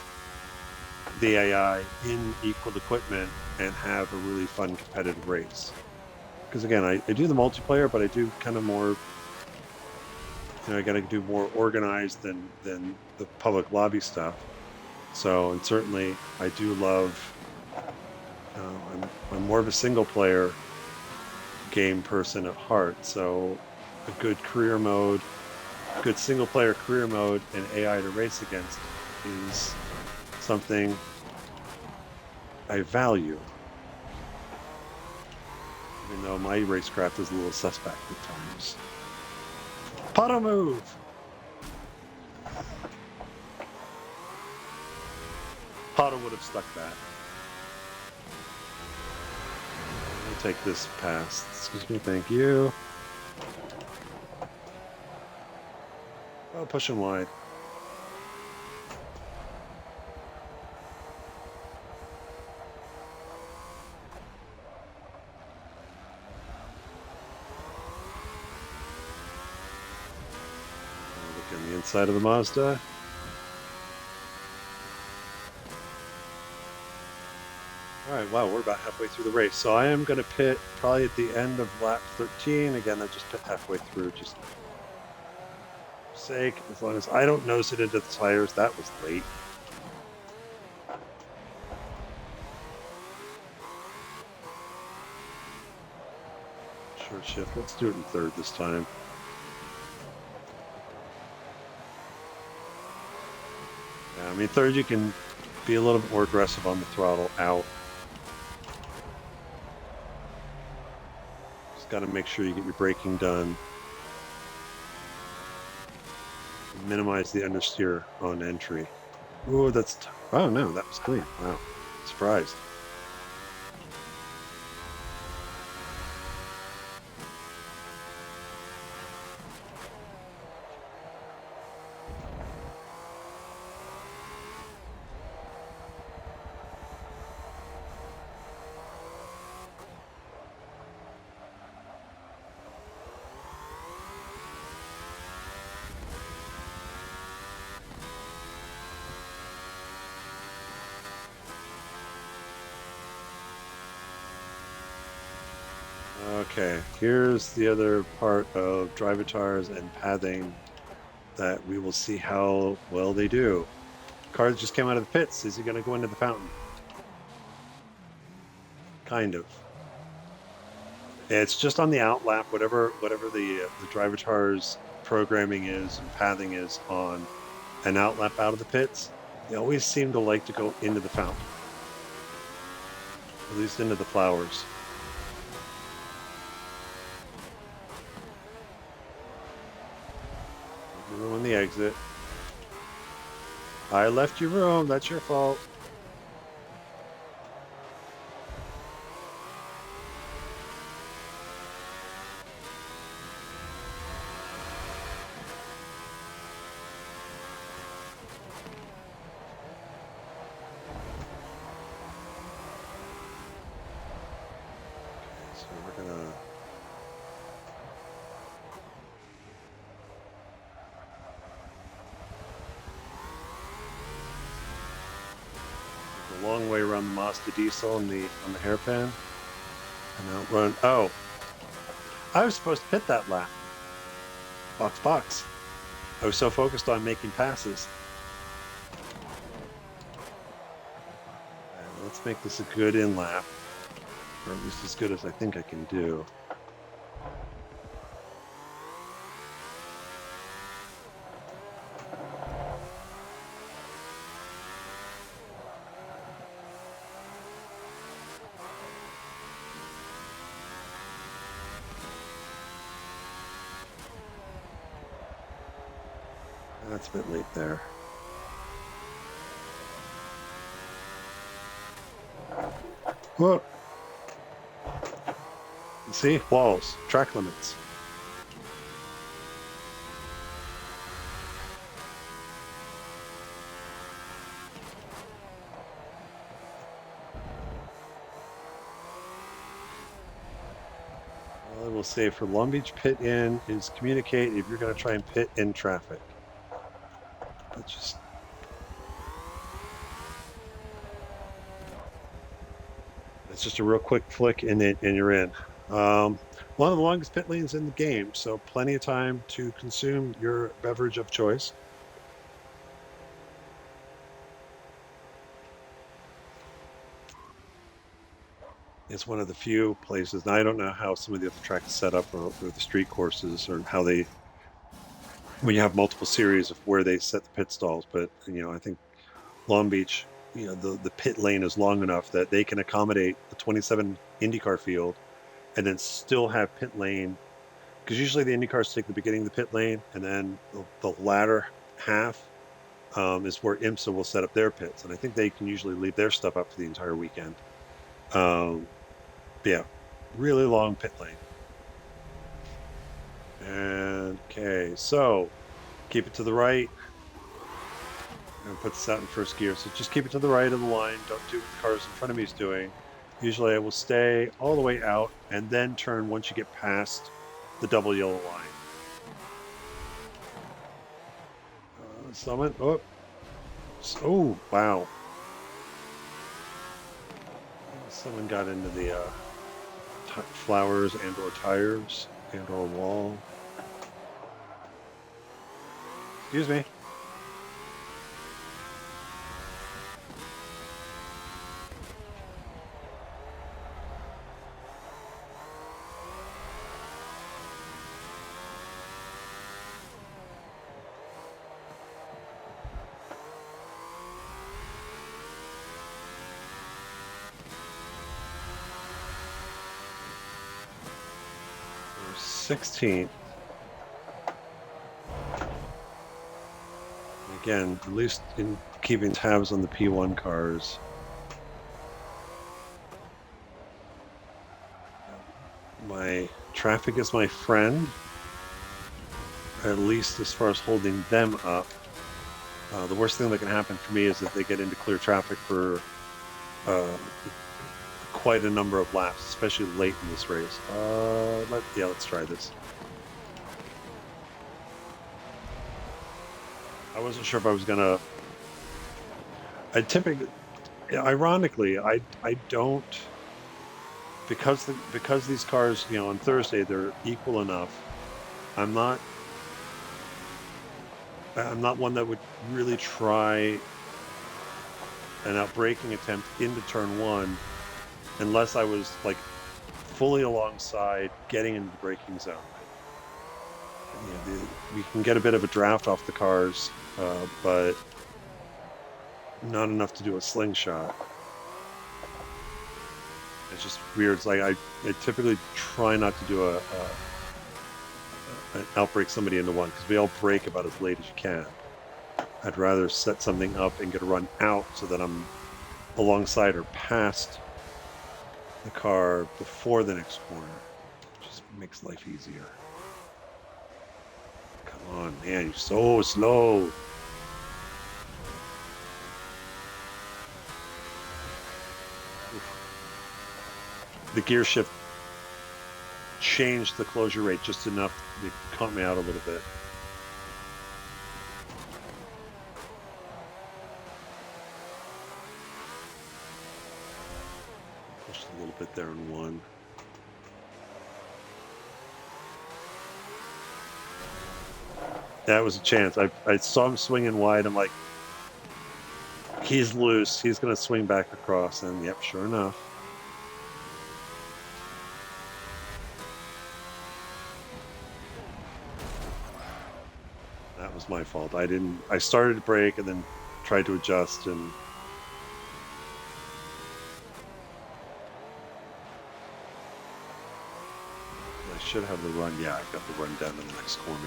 the AI in equal equipment and have a really fun competitive race. Because again, I do the multiplayer, but I do kind of more, you know, I got to do more organized than the public lobby stuff. So, and certainly I do love. I'm more of a single player game person at heart. So, a good career mode, good single player career mode, and AI to race against is something I value. Even though my racecraft is a little suspect at times. Puddle move! Puddle would have stuck that. I'll take this past. Excuse me, thank you. Oh, push him wide. Look on the inside of the Mazda. All right, wow, we're about halfway through the race. So I am going to pit probably at the end of lap 13. Again, I just pit halfway through, just for sake, as long as I don't nose it into the tires. That was late. Short shift. Let's do it in third this time. Yeah, I mean, third, you can be a little bit more aggressive on the throttle out. Got to make sure you get your braking done. Minimize the understeer on entry. Oh, oh no, that was clean. Wow, surprised. Okay, here's the other part of drivatars and pathing that we will see how well they do. Car just came out of the pits. Is he going to go into the fountain? Kind of. It's just on the outlap, whatever the drivatars programming is and pathing is on an outlap out of the pits. They always seem to like to go into the fountain, at least into the flowers. Ruin the exit. I left you room. That's your fault. So we're gonna. A long way around the Mazda diesel on the hairpin and outrun. Oh, I was supposed to pit that lap. Box. I was so focused on making passes. And let's make this a good in lap, or at least as good as I think I can do. That's a bit late there. Oh, see, walls, track limits. Well, I will say for Long Beach pit in is communicate if you're going to try and pit in traffic. But just it's just a real quick flick and you're in. One of the longest pit lanes in the game, so plenty of time to consume your beverage of choice. It's one of the few places. Now I don't know how some of the other tracks set up or the street courses or how they when you have multiple series of where they set the pit stalls. But I think Long Beach, the pit lane is long enough that they can accommodate the 27 IndyCar field and then still have pit lane because usually the IndyCars take the beginning of the pit lane and then the latter half is where IMSA will set up their pits, and I think they can usually leave their stuff up for the entire weekend. Um, yeah, really long pit lane. And okay, so keep it to the right. I'm gonna put this out in first gear, so just keep it to the right of the line. Don't do what the cars in front of me is doing. Usually I will stay all the way out and then turn once you get past the double yellow line. Summit. Oh, wow. Someone got into the flowers and or tires and or wall. Excuse me. We're 16th. Again, at least in keeping tabs on the P1 cars. My traffic is my friend, at least as far as holding them up. The worst thing that can happen for me is that they get into clear traffic for quite a number of laps, especially late in this race. Let's try this. I wasn't sure if I was gonna. I typically, ironically, I don't because these cars, on Thursday they're equal enough. I'm not I'm not one that would really try an outbraking attempt into turn one unless I was like fully alongside getting into the braking zone. We can get a bit of a draft off the cars, but not enough to do a slingshot. It's just weird. It's like I typically try not to do an outbreak somebody into one because we all break about as late as you can. I'd rather set something up and get a run out so that I'm alongside or past the car before the next corner. Just makes life easier. Come on, man, you're so slow. The gear shift changed the closure rate just enough to caught me out a little bit. Pushed a little bit there in one. That was a chance. I saw him swinging wide. I'm like, he's loose. He's going to swing back across. And yep, sure enough. That was my fault. I started to brake and then tried to adjust and I should have the run. Yeah, I got the run down in the next corner.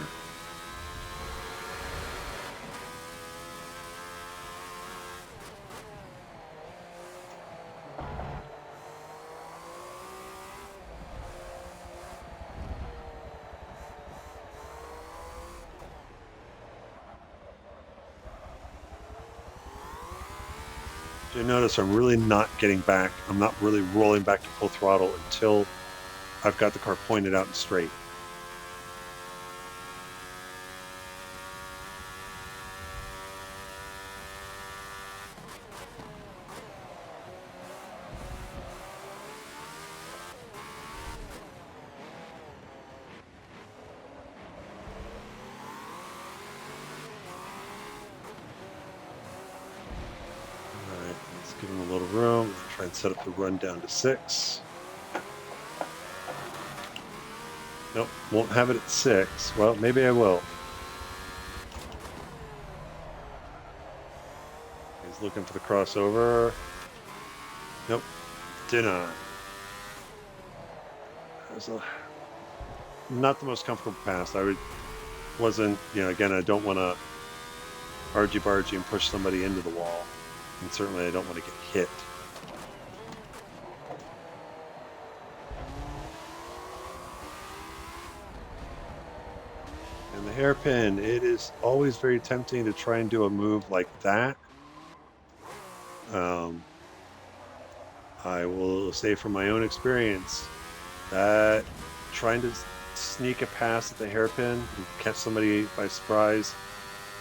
You'll notice I'm really not getting back. I'm not really rolling back to full throttle until I've got the car pointed out and straight. All right, let's give him a little room. Try and set up the run down to 6. Nope, won't have it at 6. Well, maybe I will. He's looking for the crossover. Nope, did not. It was not the most comfortable pass. Wasn't, again, I don't want to argy-bargy and push somebody into the wall. And certainly I don't want to get hit. And the hairpin, it is always very tempting to try and do a move like that. I will say from my own experience that trying to sneak a pass at the hairpin and catch somebody by surprise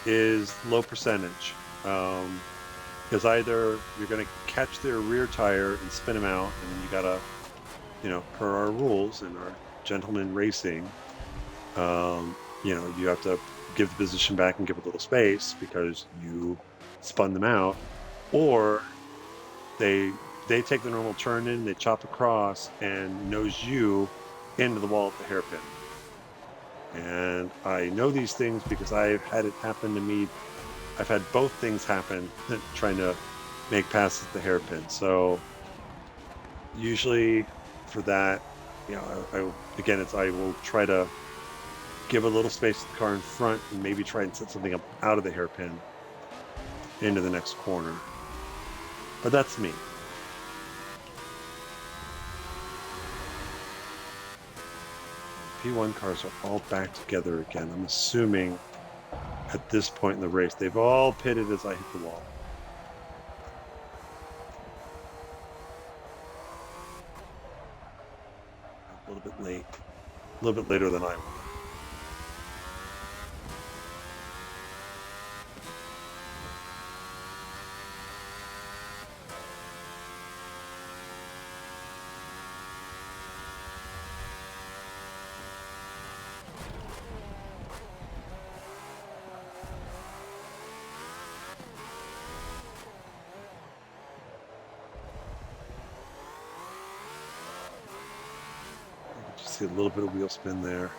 is low percentage. Because either you're going to catch their rear tire and spin them out, and then you got to, per our rules and our gentleman racing, you have to give the position back and give a little space because you spun them out, or they take the normal turn in, they chop across and nose you into the wall at the hairpin. And I know these things because I've had it happen to me. I've had both things happen trying to make passes at the hairpin. So usually for that, I will try to give a little space to the car in front and maybe try and set something up out of the hairpin into the next corner. But that's me. P1 cars are all back together again. I'm assuming at this point in the race, they've all pitted as I hit the wall. A little bit late. A little bit later than I wanted. See a little bit of wheel spin there.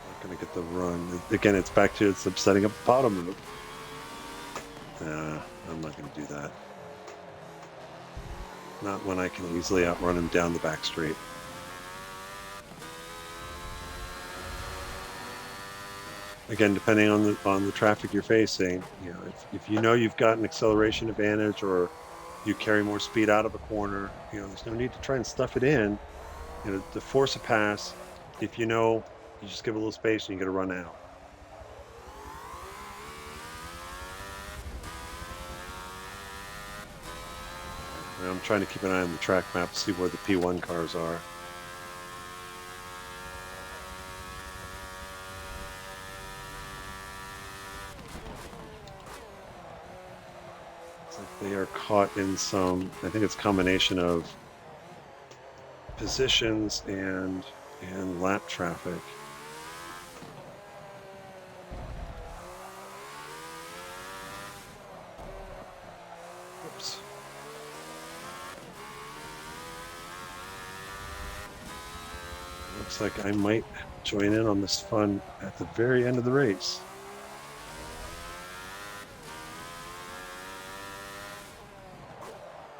Not going to get the run. Again, it's back to setting up a bottom move. I'm not going to do that. Not when I can easily outrun him down the back straight. Again, depending on the traffic you're facing, if you've got an acceleration advantage or you carry more speed out of a corner, there's no need to try and stuff it in. To force a pass, if you just give a little space and you get to run out. And I'm trying to keep an eye on the track map to see where the P1 cars are. They are caught in some, I think it's a combination of positions and lap traffic. Oops. Looks like I might join in on this fun at the very end of the race.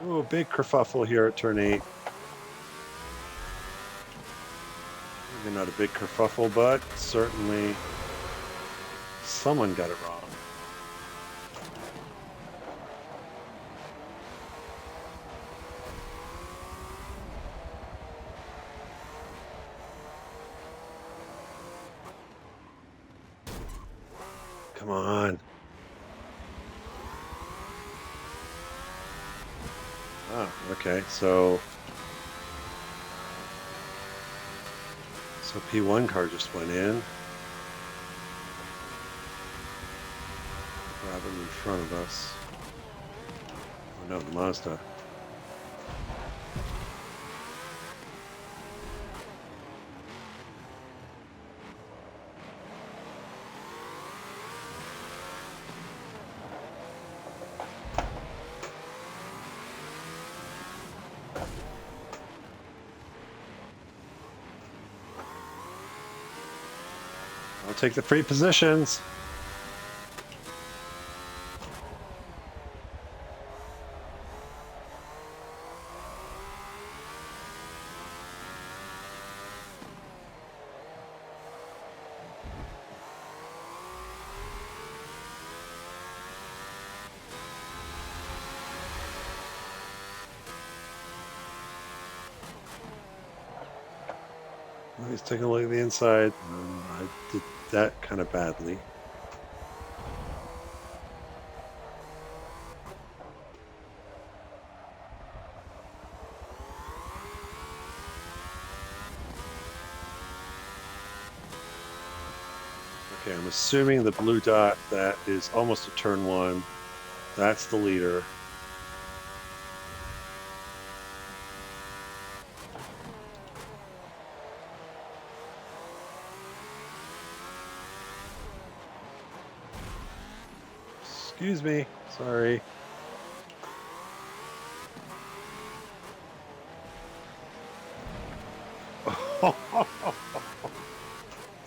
Oh, big kerfuffle here at turn 8. Maybe not a big kerfuffle, but certainly someone got it wrong. Come on. Ah, okay. So P1 car just went in. Grab him in front of us. Oh no, the Mazda. I'll take the free positions. He's taking a look at the inside. I did that kind of badly. Okay, I'm assuming the blue dot that is almost a turn one. That's the leader. Excuse me. Sorry.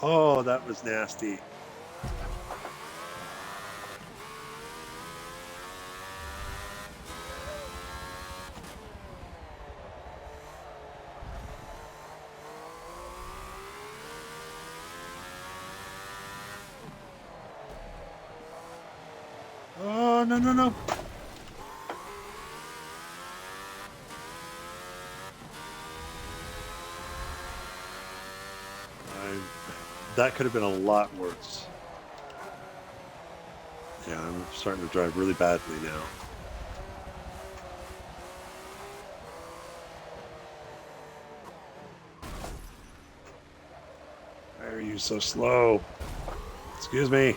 Oh, that was nasty. Oh, no, no, no. That could have been a lot worse. Yeah, I'm starting to drive really badly now. Why are you so slow? Excuse me.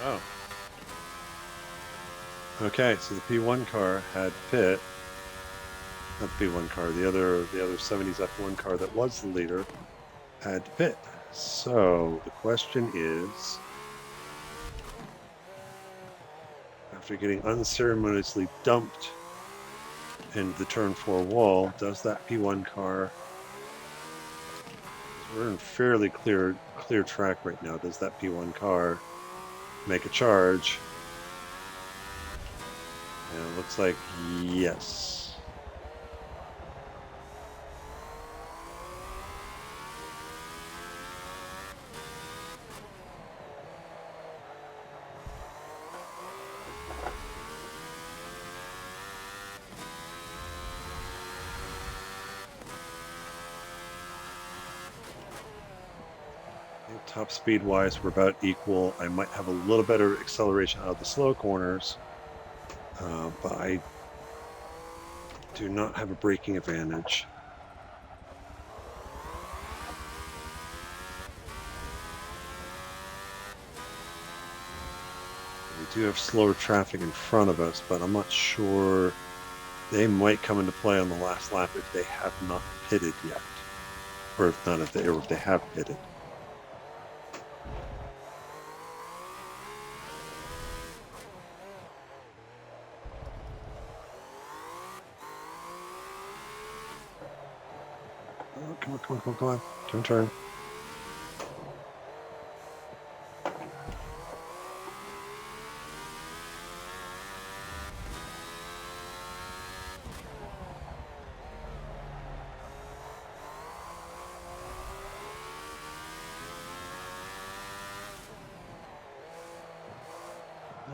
Oh. Okay, so the P1 car had pit. Not the P1 car, the other 70s F1 car that was the leader had to pit. So the question is, after getting unceremoniously dumped into the turn 4 wall, does that P1 car, we're in fairly clear track right now, does that P1 car make a charge? And it looks like yes. Top speed wise, we're about equal. I might have a little better acceleration out of the slow corners, but I do not have a braking advantage. We do have slower traffic in front of us, but I'm not sure. They might come into play on the last lap if they have not pitted yet, or if not, if they have pitted. Oh, come on, come on, come on, come on. Turn.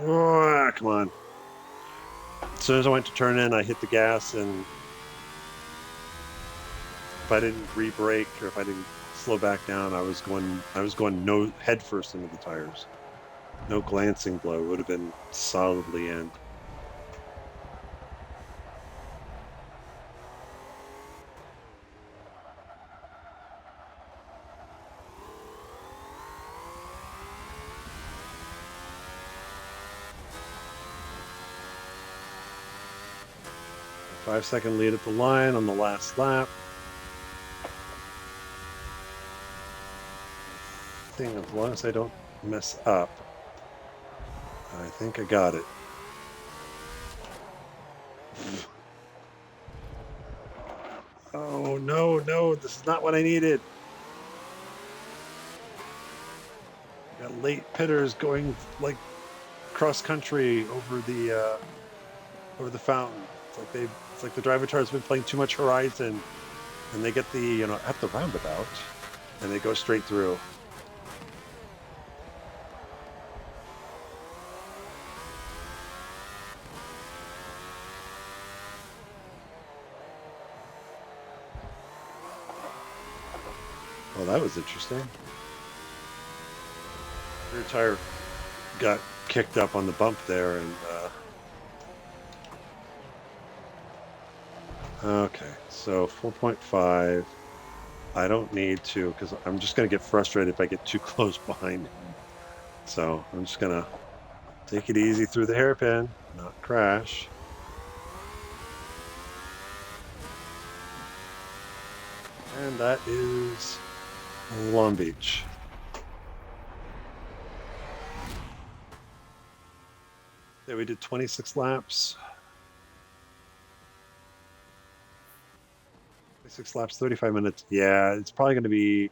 Oh, come on. As soon as I went to turn in, I hit the gas and if I didn't re-brake or if I didn't slow back down, I was going no head first into the tires. No glancing blow, would have been solidly in. 5-second lead at the line on the last lap. I think as long as I don't mess up, I think I got it. Oh, no, no, this is not what I needed. Got late pitters going like cross country over the fountain. It's like the driver has been playing too much Horizon, and they get the at the roundabout, and they go straight through. Well, that was interesting. Rear tire got kicked up on the bump there, and okay, so 4.5. I don't need to because I'm just going to get frustrated if I get too close behind him. So I'm just going to take it easy through the hairpin, not crash. And that is Long Beach. Yeah, we did 26 laps. 26 laps, 35 minutes. Yeah, it's probably going to be,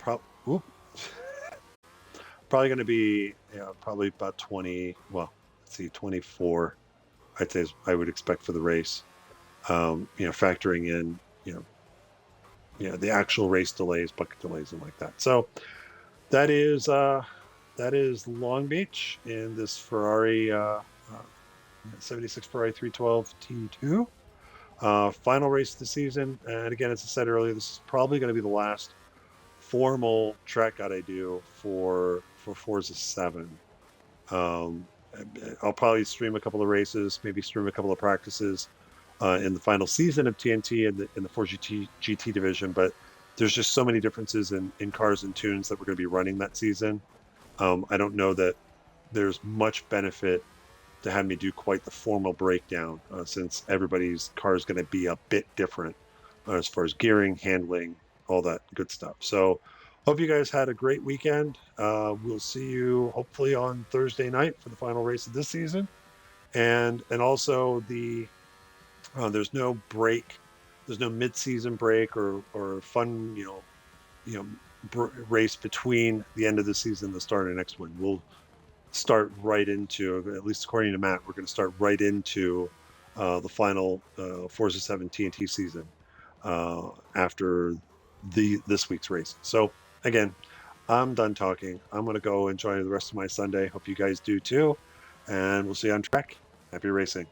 probably going to be, probably about 20. Well, let's see, 24. I'd say I would expect for the race. Factoring in, the actual race delays, bucket delays, and like that. So that is Long Beach in this Ferrari 76 Ferrari 312 T2. Final race of the season. And again, as I said earlier, this is probably going to be the last formal track guide I do for Forza 7. Um, I'll probably stream a couple of races, maybe stream a couple of practices in the final season of TNT in the Forza GT division. But there's just so many differences in cars and tunes that we're going to be running that season. I don't know that there's much benefit to have me do quite the formal breakdown since everybody's car is going to be a bit different as far as gearing, handling, all that good stuff. So hope you guys had a great weekend. We'll see you hopefully on Thursday night for the final race of this season. And also there's no break, there's no mid-season break or fun, race between the end of the season and the start of the next one. We'll start right into, at least according to Matt, we're going to start right into the final Forza 7 TNT season after this week's race. So again, I'm done talking. I'm going to go enjoy the rest of my Sunday. Hope you guys do too. And we'll see you on track. Happy racing.